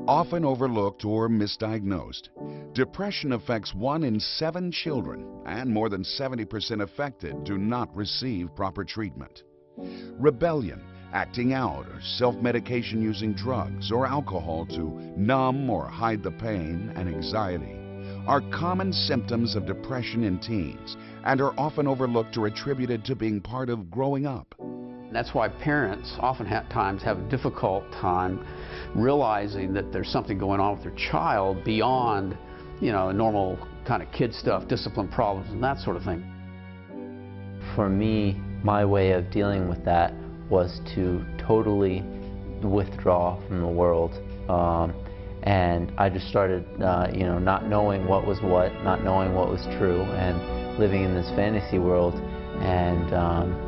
Often overlooked or misdiagnosed, depression affects 1 in 7 children, and more than 70% affected do not receive proper treatment. Rebellion, acting out, or self-medication using drugs or alcohol to numb or hide the pain, and anxiety are common symptoms of depression in teens and are often overlooked or attributed to being part of growing up. That's why parents oftentimes have a difficult time realizing that there's something going on with their child beyond, normal kind of kid stuff, discipline problems and that sort of thing. For me, my way of dealing with that was to totally withdraw from the world. And I just started, not knowing what was what, not knowing what was true, and living in this fantasy world, and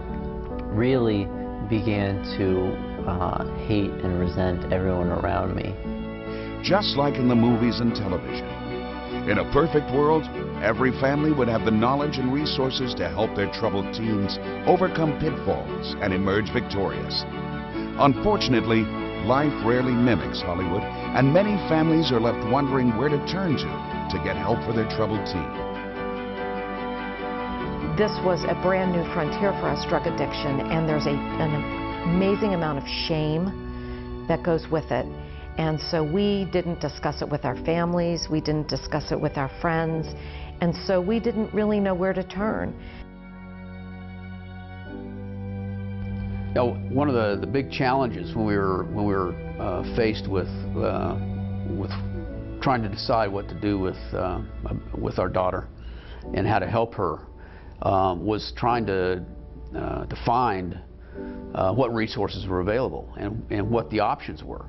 really began to hate and resent everyone around me. Just like in the movies and television. In a perfect world, every family would have the knowledge and resources to help their troubled teens overcome pitfalls and emerge victorious. Unfortunately, life rarely mimics Hollywood, and many families are left wondering where to turn to get help for their troubled teen. This was a brand new frontier for us, drug addiction, and there's an amazing amount of shame that goes with it. And so we didn't discuss it with our families, we didn't discuss it with our friends, and so we didn't really know where to turn. One of the big challenges when we were faced with trying to decide what to do with our daughter and how to help her was trying to find what resources were available and what the options were.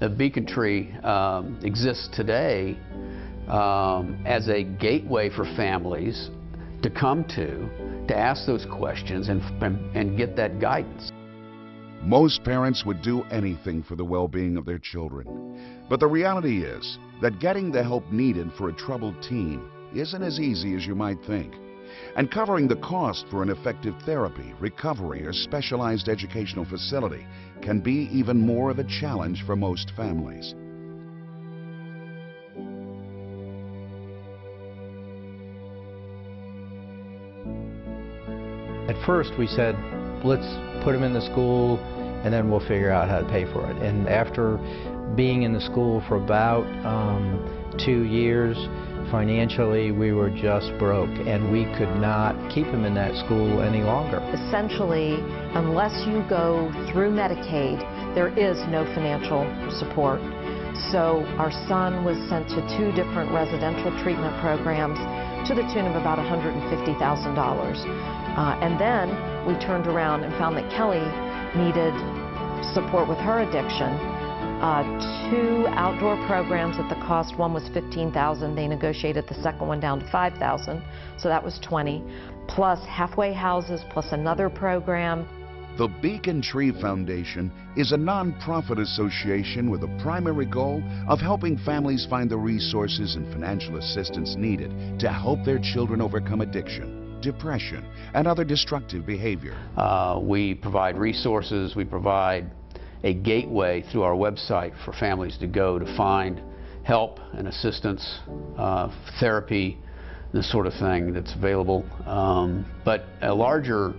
The Beacon Tree exists today as a gateway for families to come to ask those questions and get that guidance. Most parents would do anything for the well-being of their children. But the reality is that getting the help needed for a troubled teen isn't as easy as you might think. And covering the cost for an effective therapy, recovery, or specialized educational facility can be even more of a challenge for most families. At first we said, let's put him in the school and then we'll figure out how to pay for it. And after being in the school for about 2 years, financially we were just broke and we could not keep him in that school any longer. Essentially, unless you go through Medicaid, there is no financial support. So our son was sent to 2 different residential treatment programs to the tune of about $150,000. And then we turned around and found that Kelly needed support with her addiction. 2 outdoor programs at the cost, one was $15,000, they negotiated the second one down to $5,000, so that was $20,000, plus halfway houses, plus another program. The Beacon Tree Foundation is a nonprofit association with a primary goal of helping families find the resources and financial assistance needed to help their children overcome addiction, depression, and other destructive behavior. We provide resources, we provide a gateway through our website for families to go to find help and assistance, therapy, this sort of thing that's available. But a larger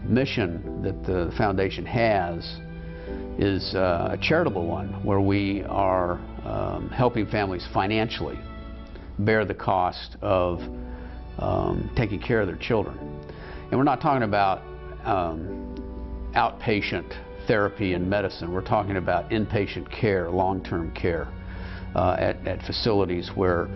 mission that the foundation has is a charitable one where we are helping families financially bear the cost of taking care of their children. And we're not talking about outpatient therapy and medicine. We're talking about inpatient care, long-term care at facilities where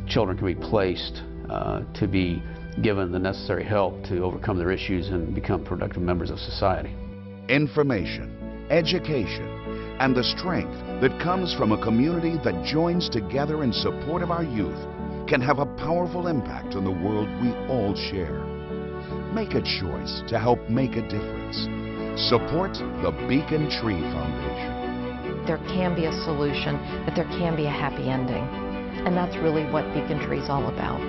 children can be placed to be given the necessary help to overcome their issues and become productive members of society. Information, education, and the strength that comes from a community that joins together in support of our youth can have a powerful impact on the world we all share. Make a choice to help make a difference. Support the Beacon Tree Foundation. There can be a solution, but there can be a happy ending. And that's really what Beacon Tree is all about.